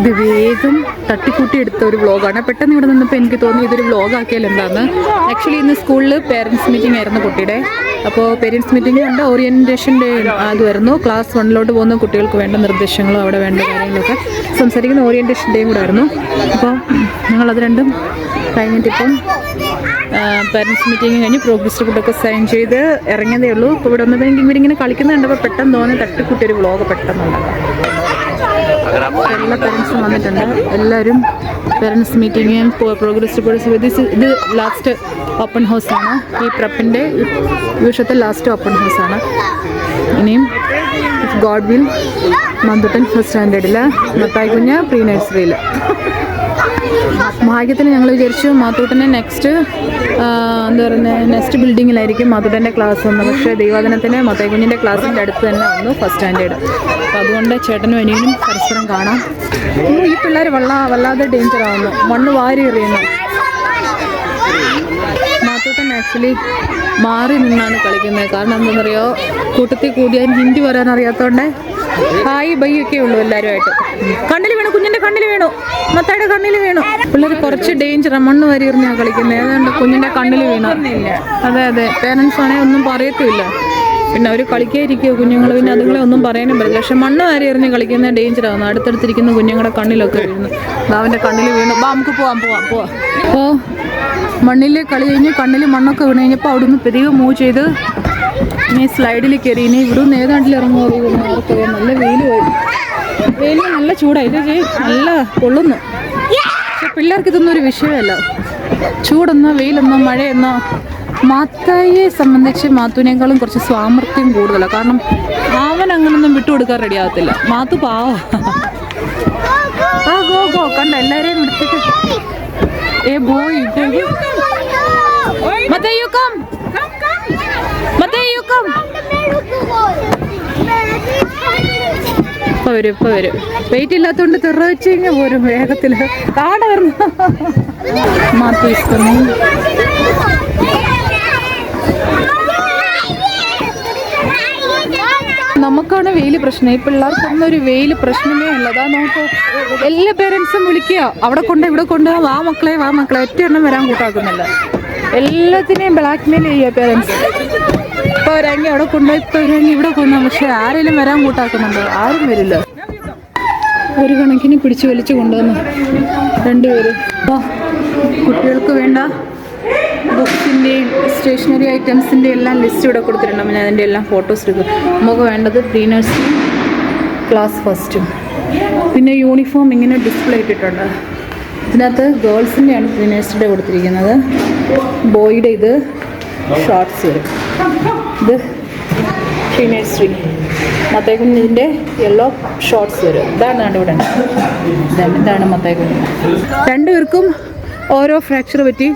ഇത് വേഗം തട്ടിക്കൂട്ടി എടുത്ത ഒരു വ്ളോഗാണ്. പെട്ടെന്ന് ഇവിടെ നിന്നപ്പോൾ എനിക്ക് തോന്നി ഇതൊരു വ്ളോഗ് ആക്കിയാൽ എന്താന്ന്. ആക്ച്വലി ഇന്ന് സ്കൂളിൽ പേരൻസ് മീറ്റിംഗ് ആയിരുന്നു കുട്ടിയുടെ. അപ്പോൾ പേരൻസ് മീറ്റിംഗ് ഉണ്ട്, ഓറിയൻറ്റേഷൻ്റെ അതുമായിരുന്നു. ക്ലാസ് 1 പോകുന്ന കുട്ടികൾക്ക് വേണ്ട നിർദ്ദേശങ്ങളും അവിടെ വേണ്ട കാര്യങ്ങളൊക്കെ സംസാരിക്കുന്ന ഓറിയൻറ്റേഷൻ ഡേയും കൂടെ ആയിരുന്നു. അപ്പോൾ ഞങ്ങളത് രണ്ടും കഴിഞ്ഞിട്ടിപ്പം പേരൻസ് മീറ്റിംഗ് കഴിഞ്ഞ് പ്രോഗ്രസ് റിപ്പോർട്ടൊക്കെ സൈൻ ചെയ്ത് ഇറങ്ങിയതേ ഉള്ളൂ. ഇപ്പോൾ ഇവിടെ വന്നപ്പോൾ ഇവരിങ്ങനെ കളിക്കുന്നത് കണ്ടപ്പോൾ പെട്ടെന്ന് തോന്നി തട്ടിക്കൂട്ടി ഒരു വ്ളോഗ് പെട്ടെന്നുണ്ടാകാം. എല്ലാ പേരൻസും വന്നിട്ടുണ്ട്. എല്ലാവരും പേരൻസ് മീറ്റിങ്ങും പ്രോഗ്രസ് റിപ്പോർട്ട്. ഇത് ലാസ്റ്റ് ഓപ്പൺ ഹൗസാണ്. ഈ പ്രപ്പിൻ്റെ ഈ വർഷത്തെ ലാസ്റ്റ് ഓപ്പൺ ഹൗസാണ്. ഇനിയും ഗോഡ് വിൽ മന്തുട്ടൻ ഫസ്റ്റ് സ്റ്റാൻഡേർഡിൽ, മത്തായി കുഞ്ഞ് പ്രീ നഴ്സറിയിൽ. ഭാഗ്യത്തിന് ഞങ്ങൾ വിചാരിച്ചു മാത്തൂട്ടൻ്റെ നെക്സ്റ്റ് ബിൽഡിങ്ങിലായിരിക്കും മാത്തൂട്ടൻ്റെ ക്ലാസ് വന്നു. പക്ഷേ ദൈവാദിനത്തിന് മത്തായി കുഞ്ഞിൻ്റെ ക്ലാസ്സിൻ്റെ അടുത്ത് തന്നെ വന്നു ഫസ്റ്റ് സ്റ്റാൻഡേർഡ്. അപ്പോൾ അതുകൊണ്ട് ചേട്ടനും അനിയനും പരസ്പരം കാണാം. ഈ പിള്ളേർ വല്ലാതെ ഡേഞ്ചർ ആവുന്നു, മണ്ണ് വാരി എറിയുന്നു. മാത്തൂട്ടൻ ആക്ച്വലി മാറി നിന്നാണ് കളിക്കുന്നത്. കാരണം എന്താണെന്നറിയോ, കൂട്ടത്തിൽ കൂടിയാൽ ഹിന്ദി പറയാൻ അറിയാത്തതുകൊണ്ട് ഹായ് ബൈ ഒക്കെ ഉള്ളൂ എല്ലാവരുമായിട്ട്. കണ്ണിൽ വീണു, കുഞ്ഞിൻ്റെ കണ്ണിൽ വീണു, മത്തായുടെ കണ്ണിൽ വീണു. പിള്ളേർ കുറച്ച് ഡേഞ്ചറാണ്, മണ്ണ് വാരി എറിഞ്ഞാണ് കളിക്കുന്നത്. ഏതാണ്ട് കുഞ്ഞിൻ്റെ കണ്ണിൽ വീണു. അതെ പേരൻസ് ആണെങ്കിൽ ഒന്നും പറയത്തുമില്ല. പിന്നെ അവർ കളിക്കാതിരിക്കുമോ കുഞ്ഞുങ്ങൾ, പിന്നെ അതുങ്ങളെ ഒന്നും പറയാനും പറ്റില്ല. പക്ഷെ മണ്ണ് വാരി എറിഞ്ഞ് കളിക്കുന്നത് ഡേഞ്ചറാണ്. അടുത്തടുത്തിരിക്കുന്ന കുഞ്ഞുങ്ങളുടെ കണ്ണിലൊക്കെ വീഴുന്നു. അവൻ്റെ കണ്ണിൽ വീണു. നമുക്ക് പോവാം. അപ്പോൾ മണ്ണിൽ കളി കഴിഞ്ഞ് കണ്ണിൽ മണ്ണൊക്കെ വീണ് കഴിഞ്ഞപ്പോൾ അവിടെ നിന്ന് പെരിയ മൂവ് ചെയ്ത് ഇനി സ്ലൈഡിൽ കയറി. ഇനി ഇവിടെ നിന്ന് ഏതാണ്ടിൽ ഇറങ്ങുമോ ആർക്കറിയാം. നല്ല വെയിൽ നല്ല ചൂടായി. ഇത് നല്ല കൊള്ളുന്നു. പക്ഷെ പിള്ളേർക്ക് ഇതൊന്നും ഒരു വിഷയമല്ല. ചൂടെന്നോ വെയിലെന്നോ മഴയെന്നോ. മാത്തായിയെ സംബന്ധിച്ച് മാത്തുവിനേക്കാളും കുറച്ച് സ്വാമർത്ഥ്യം കൂടുതലാണ്. കാരണം അവൻ അങ്ങനൊന്നും വിട്ടുകൊടുക്കാൻ റെഡി ആകത്തില്ല. മാത്തു പാവ. ഗോ കണ്ട എല്ലാവരെയും എടുത്തിട്ട് ബോയ് മത്തായിയുക്കം ഇപ്പൊ വരും. വെയിറ്റ് ഇല്ലാത്തോണ്ട് തെറ വെച്ച് കഴിഞ്ഞാൽ പോരും വേഗത്തില്. കാട വരുന്നു. മാത്തു ഇഷ്ടം. നമുക്കാണ് വെയിൽ പ്രശ്നം. ഈ പിള്ളേർക്കൊന്നും ഒരു വെയിൽ പ്രശ്നമേ ഉള്ളൂ. അതാ നോക്കൂ, എല്ലാ പേരൻസും വിളിക്കുക, അവിടെ കൊണ്ട് ഇവിടെ കൊണ്ട് വാ മക്കളെ ഒറ്റ എണ്ണം വരാൻ കൂട്ടാക്കുന്നില്ല. എല്ലാത്തിനെയും ബ്ലാക്ക് മെയിൽ ചെയ്യുക പേരൻസ്. ഇപ്പോൾ വരാമെങ്കിൽ അവിടെ കൊണ്ടുപോയി, ഇപ്പോൾ വരാമെങ്കിൽ ഇവിടെ കൊണ്ടുപോകും. പക്ഷെ ആരെങ്കിലും വരാൻ കൂട്ടാക്കുന്നുണ്ടോ? ആരും വരില്ല. ഒരു കണക്കിന് പിടിച്ച് വലിച്ചു കൊണ്ടുവന്നു രണ്ടുപേരും. കുട്ടികൾക്ക് വേണ്ട ബുക്സിൻ്റെയും സ്റ്റേഷനറി ഐറ്റംസിൻ്റെ എല്ലാം ലിസ്റ്റ് ഇവിടെ കൊടുത്തിട്ടുണ്ട്. ഞാൻ അതിൻ്റെ എല്ലാം ഫോട്ടോസ് എടുക്കും. നമുക്ക് വേണ്ടത് പ്രീ നഴ്സറി ക്ലാസ് ഫസ്റ്റും. പിന്നെ യൂണിഫോം ഇങ്ങനെ ഡിസ്പ്ലേ ഇട്ടിട്ടുണ്ട്. ഇതിനകത്ത് ഗേൾസിൻ്റെയാണ് പ്രീ നഴ്സറിയുടെ കൊടുത്തിരിക്കുന്നത്. ബോയുടെ ഇത് ഷോർട്ട്സ് വരും. ഇത് പ്രീ നഴ്സറി മത്തായിക്കുഞ്ഞിൻ്റെ യെല്ലോ ഷോർട്ട്സ് വരും. ഇതാണ് ഇവിടെ. ഇതാണ് മത്തായിക്കുഞ്ഞ്. രണ്ടുപേർക്കും ഓരോ ഫ്രാക്ചർ പറ്റി.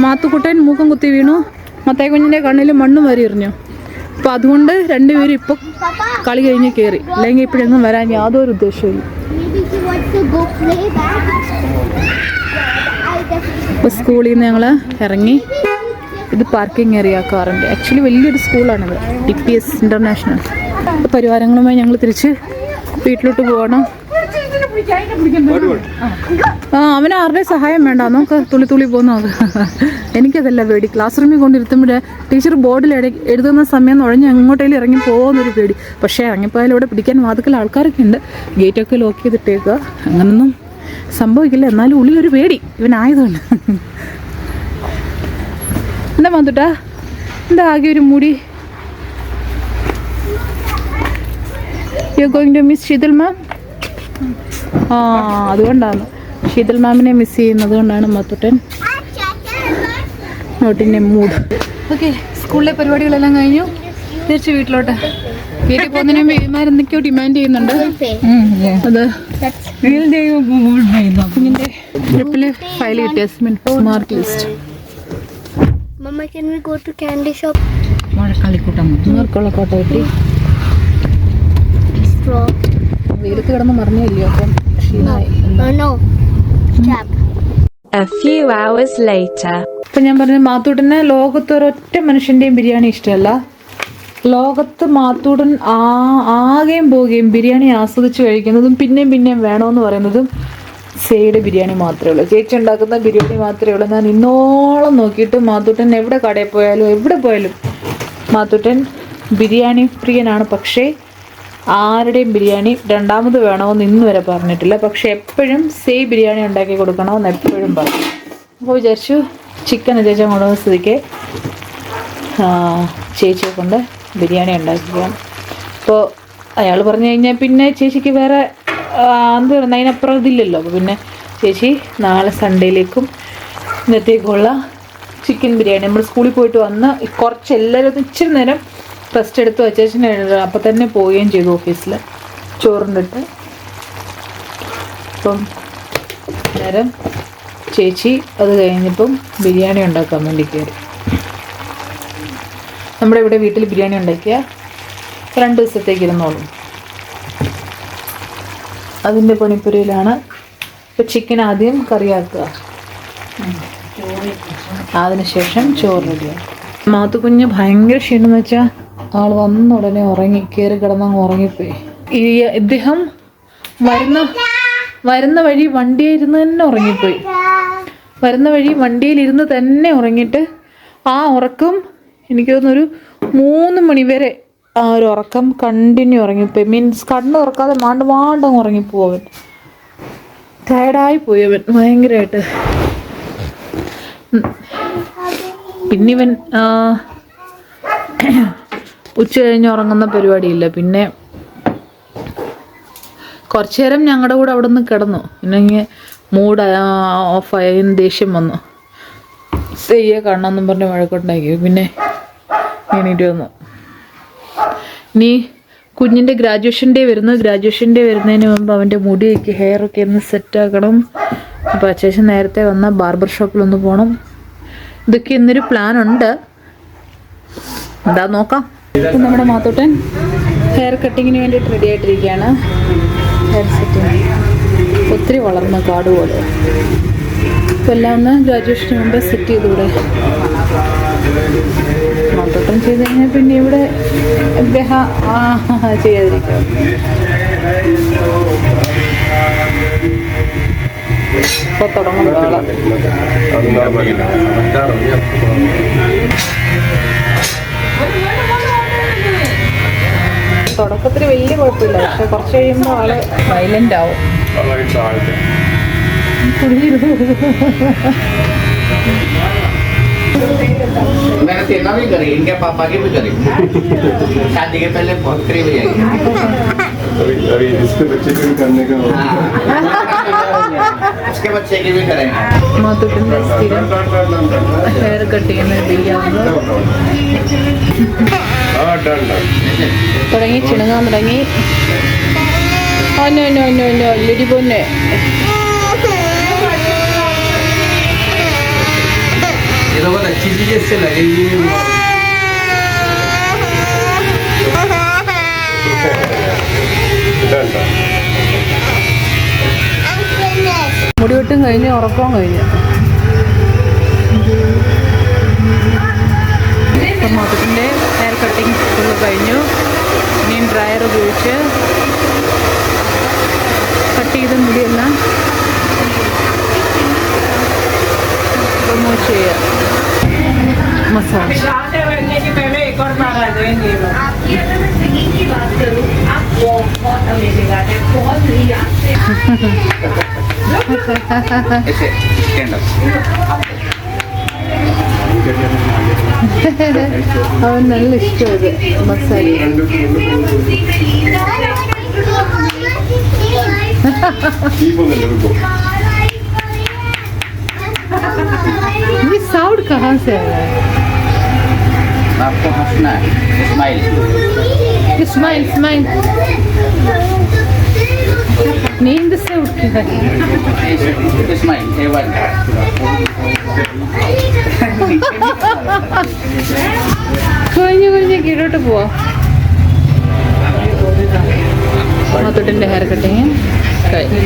മാത്തുക്കുട്ടൻ മൂക്കം കുത്തി വീണു, മത്തായിക്കുഞ്ഞിൻ്റെ കണ്ണിൽ മണ്ണ് വാരി എറിഞ്ഞു. അപ്പോൾ അതുകൊണ്ട് രണ്ടുപേരും ഇപ്പം കളി കഴിഞ്ഞ് കയറി. അല്ലെങ്കിൽ ഇപ്പോഴെങ്ങും വരാൻ യാതൊരു ഉദ്ദേശവും. ഇപ്പോൾ സ്കൂളിൽ നിന്ന് ഞങ്ങൾ ഇറങ്ങി. ഇത് പാർക്കിംഗ് ഏരിയ ആക്കാറുണ്ട്. ആക്ച്വലി വലിയൊരു സ്കൂളാണിത്, DPS ഇൻ്റർനാഷണൽ. പരിവാരങ്ങളുമായി ഞങ്ങൾ തിരിച്ച് വീട്ടിലോട്ട് പോകണം. അവന് ആരുടെ സഹായം വേണ്ട, നമുക്ക് തുള്ളി പോകുന്നത്. എനിക്കതല്ല പേടി. ക്ലാസ് റൂമിൽ കൊണ്ടിരുത്തുമ്പോൾ ടീച്ചർ ബോർഡിൽ എഴുതുന്ന സമയം നുഴഞ്ഞ് എങ്ങോട്ടേലും ഇറങ്ങി പോകുന്നൊരു പേടി. പക്ഷേ ഇറങ്ങിപ്പോയാലും ഇവിടെ പിടിക്കാൻ വാതിക്കൽ ആൾക്കാരൊക്കെ ഉണ്ട്. ഗേറ്റൊക്കെ ലോക്ക് ചെയ്തിട്ടേക്കുക. അങ്ങനൊന്നും സംഭവിക്കില്ല. എന്നാലും ഉള്ളിലൊരു പേടി ഇവനായതുകൊണ്ട്. എന്താ മാത്തുട്ടാ, എന്താ ആകെ ഒരു മൂടി? You going to miss Sheetal ma'am? അതുകൊണ്ടാണ് ശീതൽ മാമിനെ മിസ് ചെയ്യുന്നത് കൊണ്ടാണ് മാത്തുട്ടൻ നോട്ടിൻ്റെ മൂഡ്. ഓക്കെ, സ്കൂളിലെ പരിപാടികളെല്ലാം കഴിഞ്ഞു. തിരിച്ച് വീട്ടിലോട്ട്. വീട്ടിൽ പോകുന്നതിന് മുമ്പ് ഇവന്മാരെന്തൊക്കെയോ ഡിമാൻഡ് ചെയ്യുന്നുണ്ട്. അത് കുഞ്ഞിൻ്റെ ട്രിപ്പിൽ ഫയൽ കിട്ടിയ mark list. Mama, can we go to candy shop? മഴക്കളിക്കൂട്ടം മാർക്കുള്ളക്കോട്ട കിട്ടി. വെയിലത്ത് കിടന്ന് മറിഞ്ഞില്ലയോ? അപ്പം ക്ഷീണമായി. A few hours later. ഇപ്പം ഞാൻ പറഞ്ഞ മാത്തൂട്ടിന് ലോകത്ത് ഒരൊറ്റ മനുഷ്യൻ്റെയും ബിരിയാണി ഇഷ്ടമല്ല. ലോകത്ത് മാത്തൂടൻ ആകെയും പോവുകയും ബിരിയാണി ആസ്വദിച്ച് കഴിക്കുന്നതും പിന്നെയും പിന്നെയും വേണമെന്ന് പറയുന്നതും സേയുടെ ബിരിയാണി മാത്രമേ ഉള്ളൂ. ചേച്ചി ഉണ്ടാക്കുന്ന ബിരിയാണി മാത്രമേ ഉള്ളൂ. ഞാൻ ഇന്നോളം നോക്കിയിട്ട് മാത്തൂട്ടൻ എവിടെ കടയിൽ പോയാലും എവിടെ പോയാലും മാത്തൂട്ടൻ ബിരിയാണി പ്രിയനാണ്. പക്ഷേ ആരുടെയും ബിരിയാണി രണ്ടാമത് വേണമെന്ന് ഇന്ന് വരെ പറഞ്ഞിട്ടില്ല. പക്ഷേ എപ്പോഴും സേ ബിരിയാണി ഉണ്ടാക്കി കൊടുക്കണമെന്ന് എപ്പോഴും പറയും. അപ്പോൾ വിചാരിച്ചു ചിക്കൻ ചേച്ചി കൊണ്ടുവന്ന സ്ഥിതിക്ക് ചേച്ചിയെ കൊണ്ട് ബിരിയാണി ഉണ്ടാക്കിക്കാം. അപ്പോൾ അയാൾ പറഞ്ഞു കഴിഞ്ഞാൽ പിന്നെ ചേച്ചിക്ക് വേറെ എന്ത് പറയുന്നത് അതിനപ്പുറം ഇതില്ലല്ലോ. അപ്പോൾ പിന്നെ ചേച്ചി നാളെ സൺഡേയിലേക്കും ഇന്നത്തേക്കുള്ള ചിക്കൻ ബിരിയാണി നമ്മൾ സ്കൂളിൽ പോയിട്ട് വന്ന് കുറച്ച് എല്ലാവരും ഇച്ചിരി നേരം റെസ്റ്റ് എടുത്ത് വച്ചേച്ചിന് അപ്പം തന്നെ പോവുകയും ചെയ്തു ഓഫീസിൽ ചോറുണ്ടിട്ട്. അപ്പം നേരം ചേച്ചി അത് കഴിഞ്ഞപ്പം ബിരിയാണി ഉണ്ടാക്കാൻ വേണ്ടി കയറി. നമ്മുടെ ഇവിടെ വീട്ടിൽ ബിരിയാണി ഉണ്ടാക്കിയ 2 ദിവസത്തേക്ക് ഇരുന്നോളും. അതിൻ്റെ പണിപ്പുരയിലാണ്. ഇപ്പോൾ ചിക്കൻ ആദ്യം കറിയാക്കുക, അതിനുശേഷം ചോറ് റെഡിയാക്കും. മാത്തുക്കുഞ്ഞ് ഭയങ്കര ക്ഷീണം എന്ന് വെച്ചാൽ ആൾ വന്ന ഉടനെ ഉറങ്ങി, കയറി കിടന്നങ്ങ് ഉറങ്ങിപ്പോയി. ഇദ്ദേഹം വരുന്ന വഴി വണ്ടിയിരുന്ന് തന്നെ ഉറങ്ങിപ്പോയി. വരുന്ന വഴി വണ്ടിയിലിരുന്ന് തന്നെ ഉറങ്ങിയിട്ട് ആ ഉറക്കം എനിക്ക് തോന്നുന്നൊരു 3 മണി വരെ ആ ഒരു ഉറക്കം കണ്ടിന്യൂ ഉറങ്ങിപ്പോയി. മീൻസ് കണ്ണ് തുറക്കാതെ മാണ്ടങ്ങ് ഉറങ്ങിപ്പോവൻ. ടയർഡായി പോയവൻ ഭയങ്കരമായിട്ട്. പിന്നെ ഇവൻ ഉച്ച കഴിഞ്ഞ് ഉറങ്ങുന്ന പരിപാടിയില്ല. പിന്നെ കുറച്ചു നേരം ഞങ്ങളുടെ കൂടെ അവിടെ നിന്ന് കിടന്നു. പിന്നെ ഇങ്ങനെ മൂഡ് ഓഫായി, ദേഷ്യം വന്നു. സെയ്യെ കാണണമെന്നും പറഞ്ഞ് വഴക്കുണ്ടാക്കി. പിന്നെ എണീറ്റ് വന്നു. ഇനി കുഞ്ഞിൻ്റെ ഗ്രാജുവേഷൻ ഡേ വരുന്നതിന് മുമ്പ് അവൻ്റെ മുടിയൊക്കെ ഹെയറൊക്കെ ഒന്ന് സെറ്റാക്കണം. അപ്പോൾ അച്ഛൻ നേരത്തെ വന്ന ബാർബർ ഷോപ്പിലൊന്ന് പോകണം. ഇതൊക്കെ ഇന്നൊരു പ്ലാനുണ്ട്. എന്താ നോക്കാം. ഇപ്പം നമ്മുടെ മാത്തോട്ടൻ ഹെയർ കട്ടിങ്ങിന് വേണ്ടിയിട്ട് റെഡി ആയിട്ടിരിക്കുകയാണ്. ഹെയർ സെറ്റിങ് ഒത്തിരി വളർന്ന കാട് പോലെ. ഇപ്പം എല്ലാം ഒന്ന് ഗ്രാജുവേഷന് മുമ്പേ സെറ്റ് ചെയ്തുകൂടെ. മാത്തോട്ടൻ ചെയ്ത് കഴിഞ്ഞാൽ പിന്നെ ഇവിടെ അദ്ദേഹം ചെയ്യാതിരിക്കുക. ഇപ്പോൾ തുടങ്ങും വേള. തുടക്കത്തിൽ വലിയ കുഴപ്പമില്ല, പക്ഷെ കുറച്ച് കഴിയുമ്പോൾ ആള് വയലൻ്റ് ആവും. मैंने तेना भी करी, इनके पापा की भी करी। शादी के पहले बहुत करीब आई। अभी इसके बच्चे के भी करने का उसके बच्चे की भी करेंगे। മാത്തൂട്ടിൻ്റെ സ്ഥിരം ഹെയർ കട്ട് ചെയ്യുന്ന ചെയ്യാവുന്നത് തുടങ്ങി, ചിണുങ്ങാൻ തുടങ്ങി. ലിടി പൊന്നെ ये तो बहुत अच्छी चीज है, इससे लगेगी भी। മുടിവെട്ടും കഴിഞ്ഞ് ഉറക്കവും കഴിഞ്ഞ്. ഇപ്പം മാത്തൂട്ടിൻ്റെ ഹെയർ കട്ടിങ് ഫുള്ള് കഴിഞ്ഞു. ഇനിയും ഡ്രയർ ഉപയോഗിച്ച് കട്ട് ചെയ്ത മുടിയെല്ലാം റിമൂവ് ചെയ്യുക. മസാജ് ऐसे स्टैंड अप। അവൻ നല്ല ഇഷ്ടമാണ് മസാജ്. ये साउंड कहाँ से आ रहा है? आपको हंसना है, स्माइल। स्माइल नींद से उठ के स्माइल A1। കുഞ്ഞു കീഴോട്ട് പോവാ. മാത്തൂട്ടിൻ്റെ ഹെയർ കട്ടിങ് കഴിഞ്ഞു.